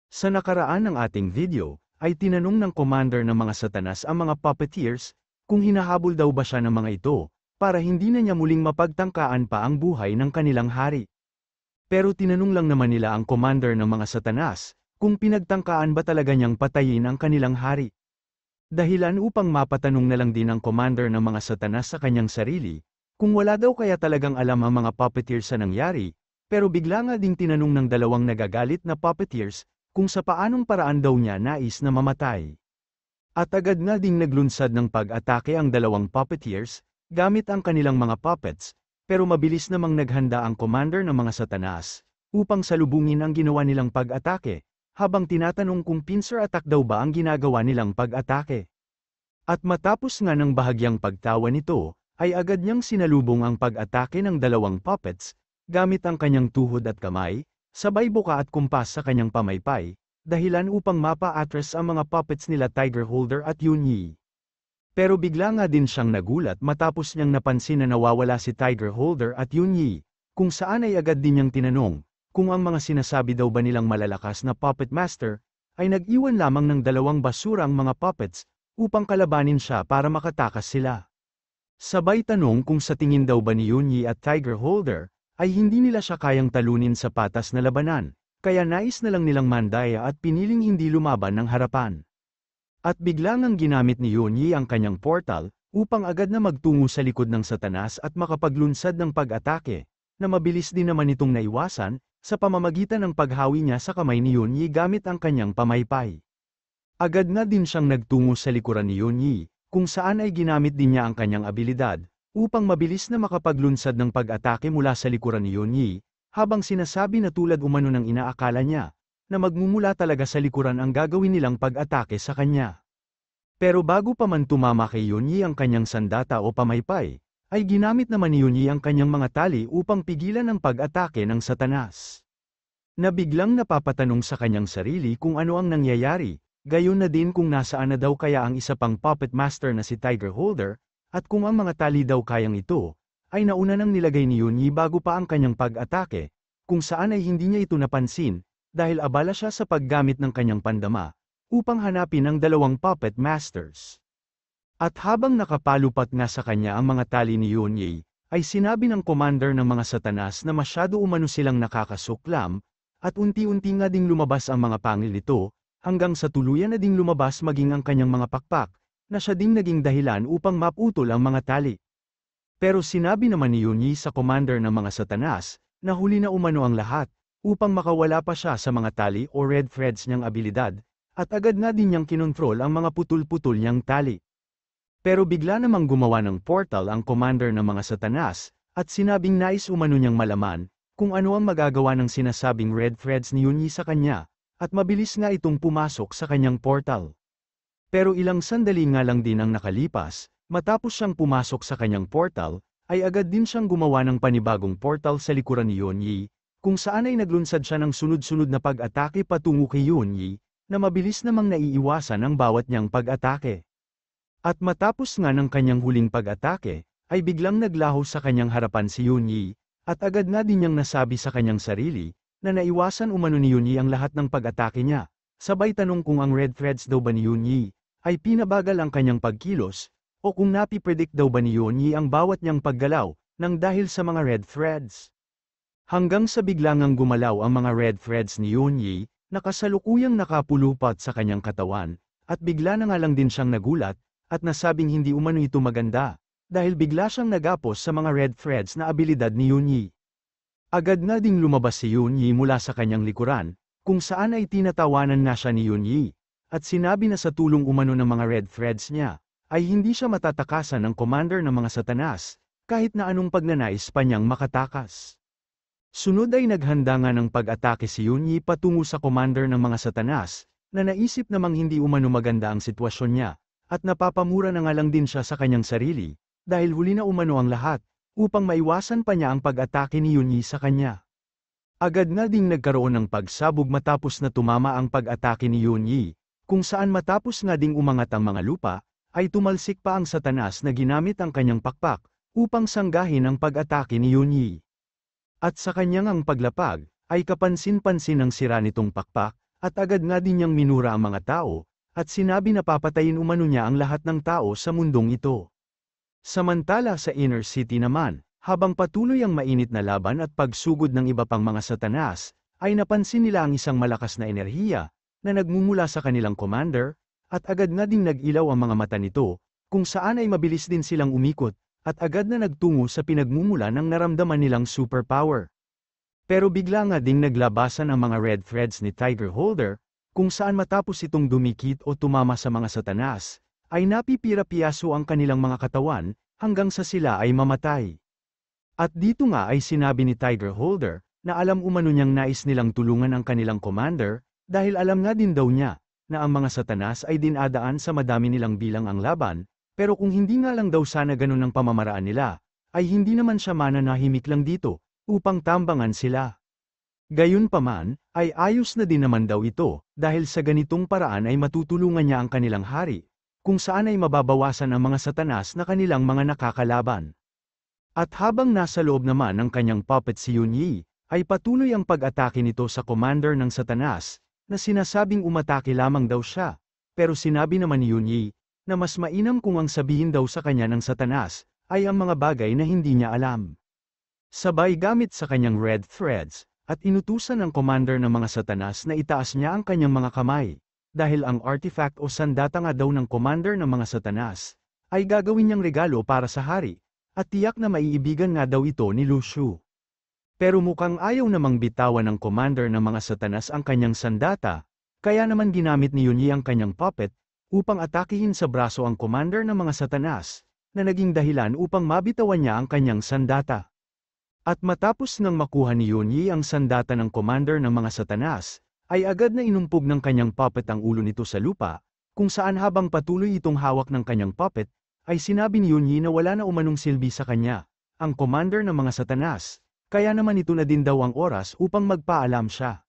Sa nakaraan ng ating video, ay tinanong ng commander ng mga satanas ang mga puppeteers, kung hinahabol daw ba siya ng mga ito, para hindi na niya muling mapagtangkaan pa ang buhay ng kanilang hari. Pero tinanong lang naman nila ang commander ng mga satanas, kung pinagtangkaan ba talaga niyang patayin ang kanilang hari. Dahilan upang mapatanong na lang din ang commander ng mga satanas sa kanyang sarili, kung wala daw kaya talagang alam ang mga puppeteers sa nangyari, pero bigla nga ding tinanong ng dalawang nagagalit na puppeteers, kung sa paanong paraan daw niya nais na mamatay. At agad nga ding naglunsad ng pag-atake ang dalawang puppeteers, gamit ang kanilang mga puppets, pero mabilis namang naghanda ang commander ng mga satanas, upang salubungin ang ginawa nilang pag-atake, habang tinatanong kung pincer attack daw ba ang ginagawa nilang pag-atake. At matapos nga ng bahagyang pagtawa nito, ay agad niyang sinalubong ang pag-atake ng dalawang puppets, gamit ang kanyang tuhod at kamay, sabay buka at kumpas sa kanyang pamaypay, dahilan upang mapa-atras ang mga puppets nila Tiger Holder at Yunyi. Pero bigla nga din siyang nagulat matapos niyang napansin na nawawala si Tiger Holder at Yunyi, kung saan ay agad din niyang tinanong, kung ang mga sinasabi daw ba nilang malalakas na puppet master, ay nag-iwan lamang ng dalawang basurang mga puppets, upang kalabanin siya para makatakas sila. Sabay tanong kung sa tingin daw ba ni Yunyi at Tiger Holder, ay hindi nila siya kayang talunin sa patas na labanan, kaya nais na lang nilang mandaya at piniling hindi lumaban ng harapan. At bigla ngang ginamit ni Yunyi ang kanyang portal, upang agad na magtungo sa likod ng satanas at makapaglunsad ng pag-atake, na mabilis din naman itong naiwasan, sa pamamagitan ng paghawi niya sa kamay ni Yunyi gamit ang kanyang pamaypay. Agad na din siyang nagtungo sa likuran ni Yunyi, kung saan ay ginamit din niya ang kanyang abilidad, upang mabilis na makapaglunsad ng pag-atake mula sa likuran ni Yunyi, habang sinasabi na tulad umano ng inaakala niya, na magmumula talaga sa likuran ang gagawin nilang pag-atake sa kanya. Pero bago pa man tumama kay Yunyi ang kanyang sandata o pamaypay, ay ginamit naman ni Yunyi ang kanyang mga tali upang pigilan ang pag-atake ng satanas. Na biglang napapatanong sa kanyang sarili kung ano ang nangyayari, gayon na din kung nasaan na daw kaya ang isa pang puppet master na si Tiger Holder, at kung ang mga tali daw kayang ito, ay nauna nang nilagay ni Yunyi bago pa ang kanyang pag-atake, kung saan ay hindi niya ito napansin, dahil abala siya sa paggamit ng kanyang pandama, upang hanapin ang dalawang puppet masters. At habang nakapalupat nga sa kanya ang mga tali ni Yunyi, ay sinabi ng commander ng mga satanas na masyado umano silang nakakasuklam, at unti-unti nga ding lumabas ang mga pangil nito, hanggang sa tuluyan na ding lumabas maging ang kanyang mga pakpak, na siya ding naging dahilan upang maputol ang mga tali. Pero sinabi naman ni Yunyi sa commander ng mga satanas, na huli na umano ang lahat, upang makawala pa siya sa mga tali o red threads niyang abilidad, at agad nga din niyang kinontrol ang mga putol-putol niyang tali. Pero bigla namang gumawa ng portal ang commander ng mga satanas, at sinabing nais umano niyang malaman, kung ano ang magagawa ng sinasabing red threads ni Yunyi sa kanya, at mabilis nga itong pumasok sa kanyang portal. Pero ilang sandali nga lang din ang nakalipas, matapos siyang pumasok sa kanyang portal, ay agad din siyang gumawa ng panibagong portal sa likuran ni Yunyi, kung saan ay naglunsad siya ng sunod-sunod na pag-atake patungo kay Yunyi, na mabilis namang naiiwasan ang bawat niyang pag-atake. At matapos nga ng kanyang huling pag-atake, ay biglang naglaho sa kanyang harapan si Yunyi, at agad nga din niyang nasabi sa kanyang sarili, na naiwasan umano ni Yunyi ang lahat ng pag-atake niya, sabay tanong kung ang red threads daw ba ni Yunyi, ay pinabagal ang kanyang pagkilos, o kung napipredict daw ba ni Yunyi ang bawat niyang paggalaw, nang dahil sa mga red threads. Hanggang sa biglangang gumalaw ang mga red threads ni Yunyi, nakasalukuyang nakapulupat sa kanyang katawan, at bigla na nga lang din siyang nagulat, at nasabing hindi umano ito maganda, dahil bigla siyang nagapos sa mga red threads na abilidad ni Yunyi. Agad na ding lumabas si Yunyi mula sa kanyang likuran, kung saan ay tinatawanan na siya ni Yunyi, at sinabi na sa tulong umano ng mga red threads niya, ay hindi siya matatakasan ng commander ng mga satanas, kahit na anong pagnanais pa niyang makatakas. Sunod ay naghanda nga ng pag-atake si Yunyi patungo sa commander ng mga satanas, na naisip namang hindi umano maganda ang sitwasyon niya, at napapamura na nga lang din siya sa kanyang sarili, dahil huli na umano ang lahat, upang maiwasan pa niya ang pag-atake ni Yunyi sa kanya. Agad na ding nagkaroon ng pagsabog matapos na tumama ang pag-atake ni Yunyi, kung saan matapos nga ding umangat ang mga lupa, ay tumalsik pa ang satanas na ginamit ang kanyang pakpak, upang sanggahin ang pag-atake ni Yunyi. At sa kanyang ang paglapag, ay kapansin-pansin ang sira nitong pakpak, at agad nga din niyang minura ang mga tao, at sinabi na papatayin umano niya ang lahat ng tao sa mundong ito. Samantala sa inner city naman, habang patuloy ang mainit na laban at pagsugod ng iba pang mga satanas, ay napansin nila ang isang malakas na enerhiya, na nagmumula sa kanilang commander, at agad nga ding nag-ilaw ang mga mata nito, kung saan ay mabilis din silang umikot, at agad na nagtungo sa pinagmumula ng naramdaman nilang superpower. Pero bigla nga ding naglabasan ang mga red threads ni Tiger Holder, kung saan matapos itong dumikit o tumama sa mga satanas, ay napipira-piyaso ang kanilang mga katawan, hanggang sa sila ay mamatay. At dito nga ay sinabi ni Tiger Holder, na alam umano niyang nais nilang tulungan ang kanilang commander, dahil alam nga din daw niya, na ang mga satanas ay dinadaan sa madami nilang bilang ang laban, pero kung hindi nga lang daw sana ganun ang pamamaraan nila, ay hindi naman siya mananahimik lang dito, upang tambangan sila. Gayunpaman, ay ayos na din naman daw ito, dahil sa ganitong paraan ay matutulungan niya ang kanilang hari, kung saan ay mababawasan ang mga satanas na kanilang mga nakakalaban. At habang nasa loob naman ng kanyang puppet si Yunyi, ay patuloy ang pag-atake nito sa commander ng satanas, na sinasabing umatake lamang daw siya, pero sinabi naman ni Yunyi, na mas mainam kung ang sabihin daw sa kanya ng satanas, ay ang mga bagay na hindi niya alam. Sabay gamit sa kanyang red threads, at inutusan ng commander ng mga satanas na itaas niya ang kanyang mga kamay, dahil ang artifact o sandata nga daw ng commander ng mga satanas, ay gagawin niyang regalo para sa hari, at tiyak na maiibigan nga daw ito ni Lu Shu. Pero mukhang ayaw namang bitawan ng commander ng mga satanas ang kanyang sandata, kaya naman ginamit ni Yunyi ang kanyang puppet, upang atakihin sa braso ang commander ng mga satanas, na naging dahilan upang mabitawan niya ang kanyang sandata. At matapos nang makuha ni Yunyi ang sandata ng commander ng mga satanas, ay agad na inumpog ng kanyang puppet ang ulo nito sa lupa, kung saan habang patuloy itong hawak ng kanyang puppet, ay sinabi ni Yunyi na wala na umanong silbi sa kanya, ang commander ng mga satanas, kaya naman ito na din daw ang oras upang magpaalam siya.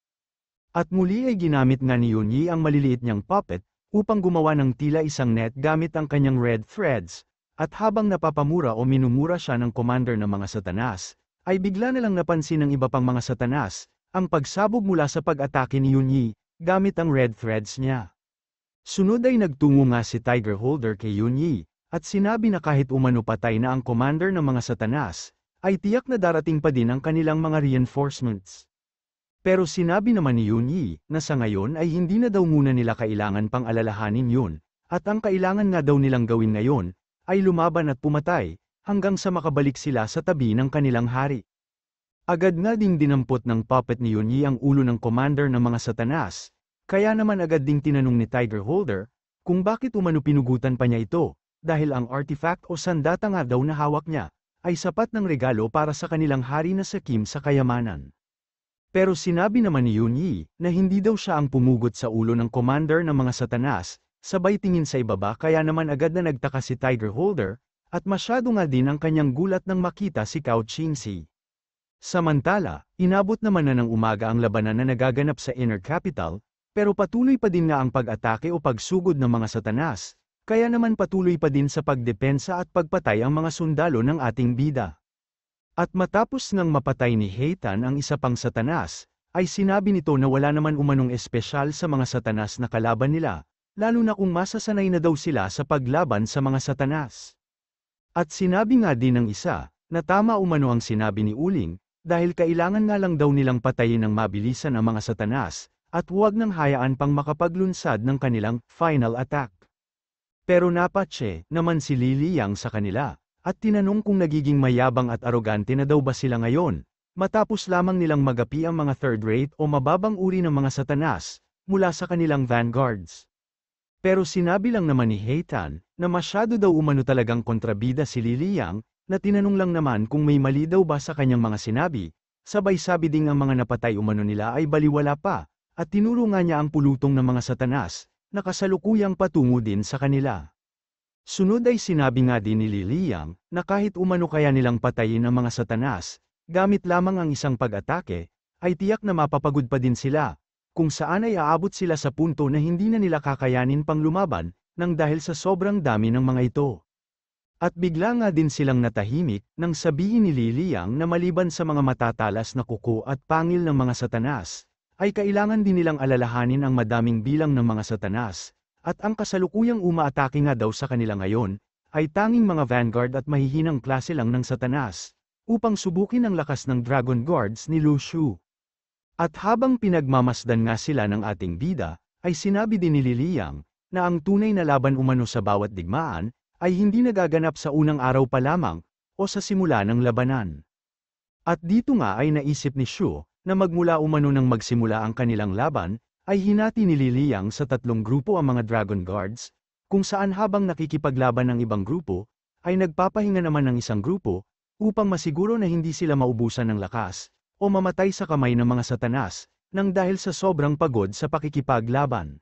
At muli ay ginamit nga ni Yunyi ang maliliit niyang puppet, upang gumawa ng tila isang net gamit ang kanyang red threads, at habang napapamura o minumura siya ng commander ng mga satanas, ay bigla na lang napansin ng iba pang mga satanas, ang pagsabog mula sa pag-atake ni Yunyi, gamit ang red threads niya. Sunod ay nagtungo nga si Tiger Holder kay Yunyi, at sinabi na kahit umano patay na ang commander ng mga satanas, ay tiyak na darating pa din ang kanilang mga reinforcements. Pero sinabi naman ni Yunyi, na sa ngayon ay hindi na daw muna nila kailangan pang alalahanin yun, at ang kailangan nga daw nilang gawin ngayon, ay lumaban at pumatay, hanggang sa makabalik sila sa tabi ng kanilang hari. Agad nga ding dinampot ng puppet ni Yunyi ang ulo ng commander ng mga satanas, kaya naman agad ding tinanong ni Tiger Holder, kung bakit umano pinugutan pa niya ito, dahil ang artifact o sandata nga daw na hawak niya, ay sapat ng regalo para sa kanilang hari na sakim sa kayamanan. Pero sinabi naman ni Yunyi, na hindi daw siya ang pumugot sa ulo ng commander ng mga satanas, sabay tingin sa ibaba kaya naman agad na nagtaka si Tiger Holder, at masyado nga din ang kanyang gulat nang makita si Cao Qingxi. Samantala, inabot naman na ng umaga ang labanan na nagaganap sa Inner Capital, pero patuloy pa din nga ang pag-atake o pagsugod ng mga satanas, kaya naman patuloy pa din sa pagdepensa at pagpatay ang mga sundalo ng ating bida. At matapos ngang mapatay ni Heitan ang isa pang satanas, ay sinabi nito na wala naman umanong espesyal sa mga satanas na kalaban nila, lalo na kung masasanay na daw sila sa paglaban sa mga satanas. At sinabi nga din ng isa, na tama umano ang sinabi ni Uling, dahil kailangan nga lang daw nilang patayin ng mabilisan ang mga satanas, at huwag nang hayaan pang makapaglunsad ng kanilang final attack. Pero napatse naman si Li Liyang sa kanila, at tinanong kung nagiging mayabang at arogante na daw ba sila ngayon, matapos lamang nilang magapi ang mga third-rate o mababang uri ng mga satanas, mula sa kanilang vanguards. Pero sinabi lang naman ni Heitan, na masyado daw umano talagang kontrabida si Li Liyang, na tinanong lang naman kung may mali daw ba sa kanyang mga sinabi, sabay sabi ding ang mga napatay umano nila ay baliwala pa, at tinuro nga niya ang pulutong ng mga satanas, na kasalukuyang patungo din sa kanila. Sunod ay sinabi nga din ni Li Liyang, na kahit umano kaya nilang patayin ang mga satanas, gamit lamang ang isang pag-atake, ay tiyak na mapapagod pa din sila, kung saan ay aabot sila sa punto na hindi na nila kakayanin pang lumaban, nang dahil sa sobrang dami ng mga ito. At bigla nga din silang natahimik, nang sabihin ni Li Liyang na maliban sa mga matatalas na kuko at pangil ng mga satanas, ay kailangan din nilang alalahanin ang madaming bilang ng mga satanas, at ang kasalukuyang umaatake nga daw sa kanila ngayon, ay tanging mga vanguard at mahihinang klase lang ng satanas, upang subukin ang lakas ng Dragon Guards ni Lu Shu. At habang pinagmamasdan nga sila ng ating bida, ay sinabi din ni Liliang, na ang tunay na laban umano sa bawat digmaan, ay hindi nagaganap sa unang araw pa lamang, o sa simula ng labanan. At dito nga ay naisip ni Shu, na magmula umano nang magsimula ang kanilang laban, ay hinati ni Liliang sa 3 grupo ang mga Dragon Guards, kung saan habang nakikipaglaban ng ibang grupo, ay nagpapahinga naman ng isang grupo, upang masiguro na hindi sila maubusan ng lakas, o mamatay sa kamay ng mga satanas, nang dahil sa sobrang pagod sa pakikipaglaban.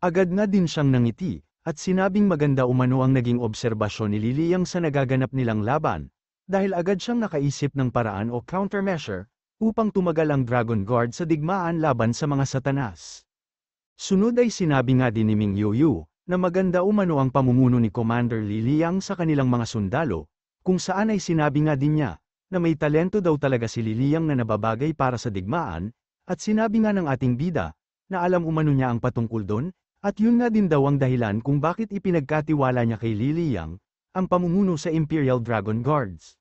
Agad nga din siyang nangiti, at sinabing maganda umano ang naging obserbasyon ni Liliang sa nagaganap nilang laban, dahil agad siyang nakaisip ng paraan o countermeasure, upang tumagal ang Dragon Guard sa digmaan laban sa mga satanas. Sunod ay sinabi nga din ni Ming Yuyu, na maganda umano ang pamumuno ni Commander Liliang sa kanilang mga sundalo, kung saan ay sinabi nga din niya, na may talento daw talaga si Liliang na nababagay para sa digmaan, at sinabi nga ng ating bida, na alam umano niya ang patungkol doon, at yun nga din daw ang dahilan kung bakit ipinagkatiwala niya kay Liliang, ang pamumuno sa Imperial Dragon Guards.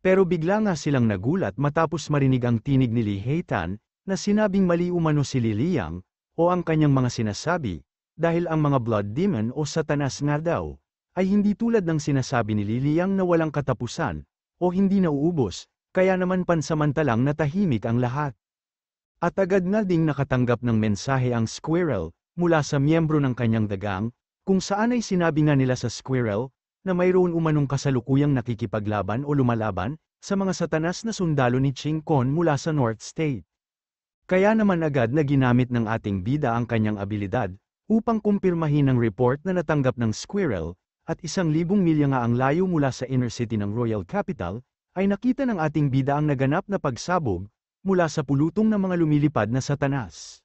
Pero bigla nga silang nagulat matapos marinig ang tinig ni Li Heitan, na sinabing mali umano si Liliang, o ang kanyang mga sinasabi, dahil ang mga Blood Demon o Satanas nga daw, ay hindi tulad ng sinasabi ni Liliang na walang katapusan, o hindi nauubos, kaya naman pansamantalang natahimik ang lahat. At agad nga ding nakatanggap ng mensahe ang Squirrel, mula sa miyembro ng kanyang dagang, kung saan ay sinabi nga nila sa Squirrel, na mayroon umanong kasalukuyang nakikipaglaban o lumalaban, sa mga satanas na sundalo ni Ching Con mula sa North State. Kaya naman agad na ginamit ng ating bida ang kanyang abilidad, upang kumpirmahin ang report na natanggap ng Squirrel, at 1,000 milya nga ang layo mula sa inner city ng Royal Capital, ay nakita ng ating bida ang naganap na pagsabog, mula sa pulutong ng mga lumilipad na satanas.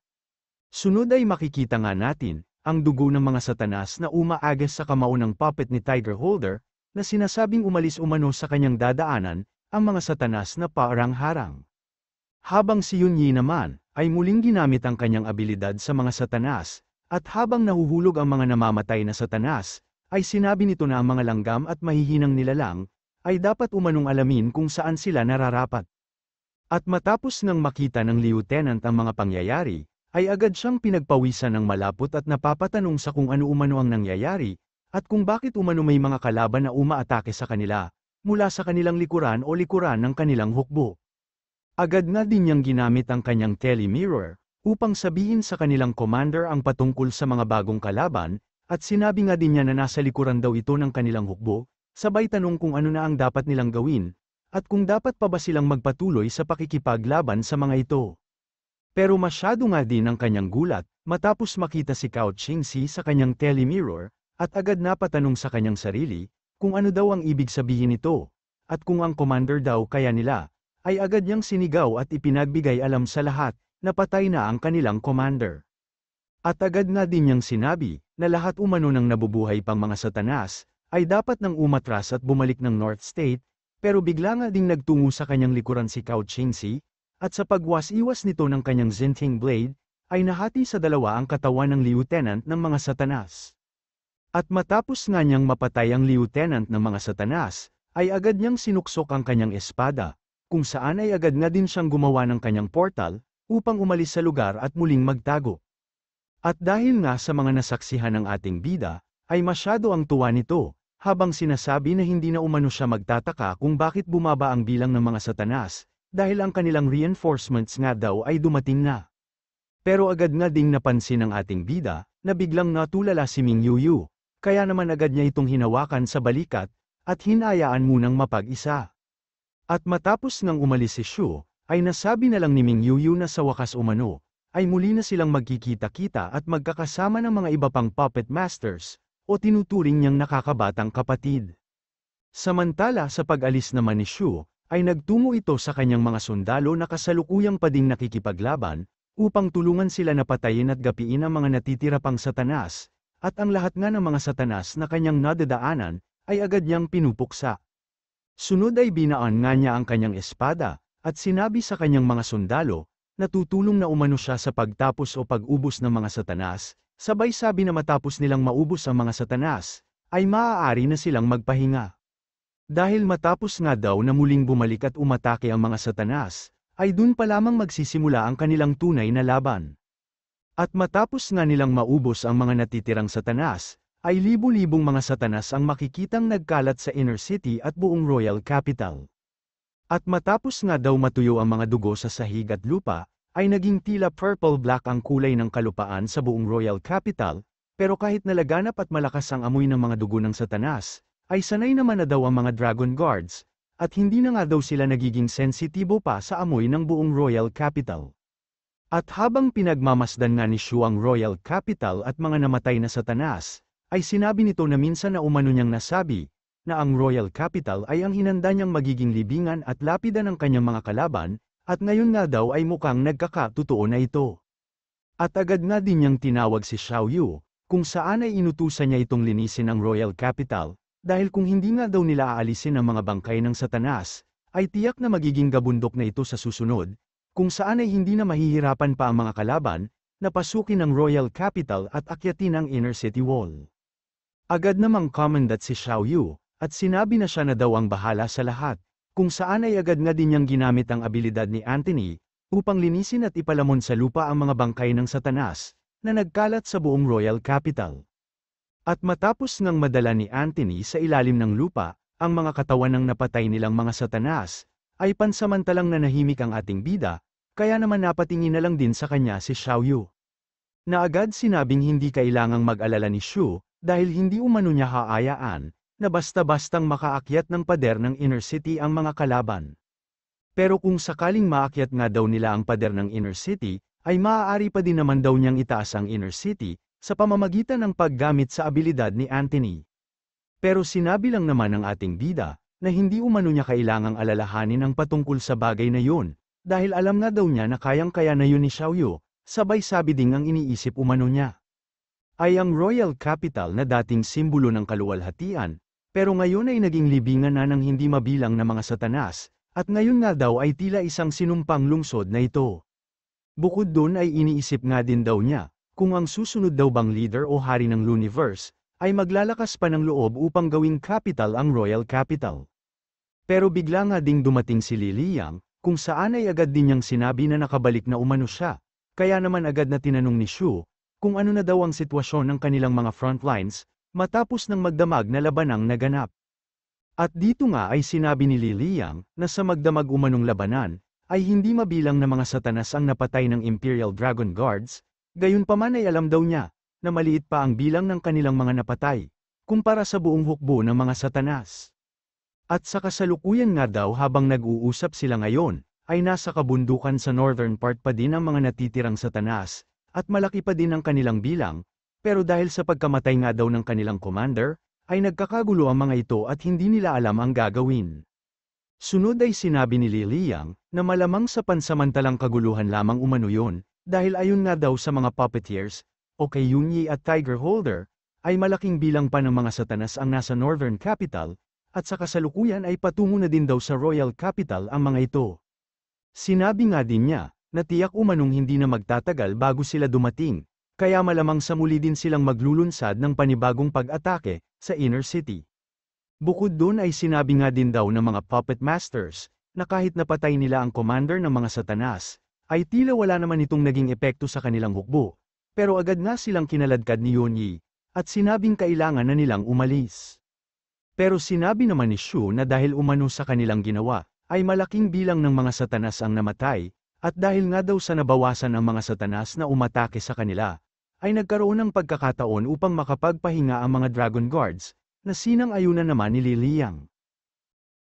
Sunod ay makikita nga natin, ang dugo ng mga satanas na umaagas sa kamao ng puppet ni Tiger Holder, na sinasabing umalis umano sa kanyang dadaanan, ang mga satanas na parang-harang. Habang si Yunyi naman, ay muling ginamit ang kanyang abilidad sa mga satanas, at habang nahuhulog ang mga namamatay na satanas, ay sinabi nito na ang mga langgam at mahihinang nilalang, ay dapat umanong alamin kung saan sila nararapat. At matapos nang makita ng lieutenant ang mga pangyayari, ay agad siyang pinagpawisan ng malapot at napapatanong sa kung ano umano ang nangyayari, at kung bakit umano may mga kalaban na umaatake sa kanila, mula sa kanilang likuran o likuran ng kanilang hukbo. Agad nga din niyang ginamit ang kanyang telemirror, upang sabihin sa kanilang commander ang patungkol sa mga bagong kalaban, at sinabi nga din niya na nasa likuran daw ito ng kanilang hukbo, sabay tanong kung ano na ang dapat nilang gawin, at kung dapat pa ba silang magpatuloy sa pakikipaglaban sa mga ito. Pero masyado nga din ang kanyang gulat, matapos makita si Cao Qingxi sa kanyang telemirror, at agad napatanong sa kanyang sarili, kung ano daw ang ibig sabihin nito, at kung ang commander daw kaya nila, ay agad niyang sinigaw at ipinagbigay alam sa lahat, na patay na ang kanilang commander. At agad nga din niyang sinabi, na lahat umano ng nabubuhay pang mga satanas, ay dapat nang umatras at bumalik ng North State, pero bigla nga ding nagtungo sa kanyang likuran si Cao Qingxi, at sa pagwas-iwas nito ng kanyang Zinting Blade, ay nahati sa dalawa ang katawan ng lieutenant ng mga satanas. At matapos nga niyang mapatay ang lieutenant ng mga satanas, ay agad niyang sinuksok ang kanyang espada, kung saan ay agad nga din siyang gumawa ng kanyang portal, upang umalis sa lugar at muling magtago. At dahil nga sa mga nasaksihan ng ating bida, ay masyado ang tuwa nito, habang sinasabi na hindi na umano siya magtataka kung bakit bumaba ang bilang ng mga satanas, dahil ang kanilang reinforcements nga daw ay dumating na. Pero agad nga ding napansin ng ating bida, na biglang natulala si Ming Yuyu, kaya naman agad niya itong hinawakan sa balikat, at hinayaan munang mapag-isa. At matapos nang umalis si Shu, ay nasabi na lang ni Ming Yuyu na sa wakas umano, ay muli na silang magkikita-kita at magkakasama ng mga iba pang puppet masters, o tinuturing niyang nakakabatang kapatid. Samantala sa pag-alis naman ni Shu, ay nagtungo ito sa kanyang mga sundalo na kasalukuyang pa ding nakikipaglaban, upang tulungan sila na patayin at gapiin ang mga natitira pang satanas, at ang lahat nga ng mga satanas na kanyang nadadaanan, ay agad niyang pinupuksa. Sunod ay binaan nga niya ang kanyang espada, at sinabi sa kanyang mga sundalo, natutulong na umano siya sa pagtapos o pag-ubos ng mga satanas, sabay sabi na matapos nilang maubos ang mga satanas, ay maaari na silang magpahinga. Dahil matapos nga daw na muling bumalik at umatake ang mga satanas, ay dun pa lamang magsisimula ang kanilang tunay na laban. At matapos nga nilang maubos ang mga natitirang satanas, ay libu-libong mga satanas ang makikitang nagkalat sa inner city at buong royal capital. At matapos nga daw matuyo ang mga dugo sa sahig at lupa, ay naging tila purple-black ang kulay ng kalupaan sa buong royal capital, pero kahit nalaganap at malakas ang amoy ng mga dugo ng satanas, ay sanay naman na daw ang mga dragon guards, at hindi na nga daw sila nagiging sensitibo pa sa amoy ng buong royal capital. At habang pinagmamasdan nga ni Shu ang royal capital at mga namatay na satanas, ay sinabi nito na minsan na umano niyang nasabi, na ang royal capital ay ang hinanda niyang magiging libingan at lapidan ng kanyang mga kalaban, at ngayon nga daw ay mukhang nagkakatotoo na ito. At agad nga din niyang tinawag si Xiao Yu, kung saan ay inutusan niya itong linisin ang royal capital, dahil kung hindi nga daw nila aalisin ang mga bangkay ng satanas, ay tiyak na magiging gabundok na ito sa susunod, kung saan ay hindi na mahihirapan pa ang mga kalaban, na pasukin ang royal capital at akyatin ang inner city wall. Agad namang commandant si Xiao Yu, at sinabi na siya na daw ang bahala sa lahat, kung saan ay agad nga din niyang ginamit ang abilidad ni Anthony, upang linisin at ipalamon sa lupa ang mga bangkay ng satanas, na nagkalat sa buong royal capital. At matapos ngang madala ni Anthony sa ilalim ng lupa, ang mga katawan ng napatay nilang mga satanas, ay pansamantalang nanahimik ang ating bida, kaya naman napatingin na lang din sa kanya si Xiao Yu. Na agad sinabing hindi kailangang mag-alala ni Shu, dahil hindi umano niya haayaan, na basta-bastang makaakyat ng pader ng inner city ang mga kalaban. Pero kung sakaling maakyat nga daw nila ang pader ng inner city, ay maaari pa din naman daw niyang itaas ang inner city, sa pamamagitan ng paggamit sa abilidad ni Anthony. Pero sinabi lang naman ng ating bida, na hindi umano niya kailangang alalahanin ang patungkol sa bagay na yun, dahil alam nga daw niya na kayang-kaya na yun ni Xiao Yu, sabay sabi ding ang iniisip umano niya ay ang royal capital na dating simbolo ng kaluwalhatian, pero ngayon ay naging libingan na ng hindi mabilang na mga satanas, at ngayon nga daw ay tila isang sinumpang lungsod na ito. Bukod doon ay iniisip nga din daw niya, kung ang susunod daw bang leader o hari ng Luniverse, ay maglalakas pa ng loob upang gawing capital ang royal capital. Pero bigla nga ding dumating si Li Liang, kung saan ay agad din niyang sinabi na nakabalik na umano siya, kaya naman agad na tinanong ni Shu, kung ano na daw ang sitwasyon ng kanilang mga frontlines, matapos ng magdamag na labanang naganap. At dito nga ay sinabi ni Li Liang, na sa magdamag umanong labanan, ay hindi mabilang na mga satanas ang napatay ng Imperial Dragon Guards, gayunpaman ay alam daw niya, na maliit pa ang bilang ng kanilang mga napatay, kumpara sa buong hukbo ng mga satanas. At sa kasalukuyan nga daw habang nag-uusap sila ngayon, ay nasa kabundukan sa northern part pa din ang mga natitirang satanas, at malaki pa din ang kanilang bilang, pero dahil sa pagkamatay nga daw ng kanilang commander, ay nagkakagulo ang mga ito at hindi nila alam ang gagawin. Sunod ay sinabi ni Li Liang, na malamang sa pansamantalang kaguluhan lamang umano yun, dahil ayon nga daw sa mga puppeteers, o kay Yunyi at Tiger Holder, ay malaking bilang pa ng mga satanas ang nasa northern capital, at sa kasalukuyan ay patungo na din daw sa royal capital ang mga ito. Sinabi nga din niya, na tiyak umanong hindi na magtatagal bago sila dumating, kaya malamang sa muli din silang maglulunsad ng panibagong pag-atake sa inner city. Bukod doon ay sinabi nga din daw ng mga puppet masters, na kahit napatay nila ang commander ng mga satanas, ay tila wala naman itong naging epekto sa kanilang hukbo, pero agad nga silang kinaladkad ni Yunyi, at sinabing kailangan na nilang umalis. Pero sinabi naman ni Shu na dahil umano sa kanilang ginawa, ay malaking bilang ng mga satanas ang namatay, at dahil nga daw sa nabawasan ang mga satanas na umatake sa kanila, ay nagkaroon ng pagkakataon upang makapagpahinga ang mga Dragon Guards, na sinang-ayunan naman ni Li Liang.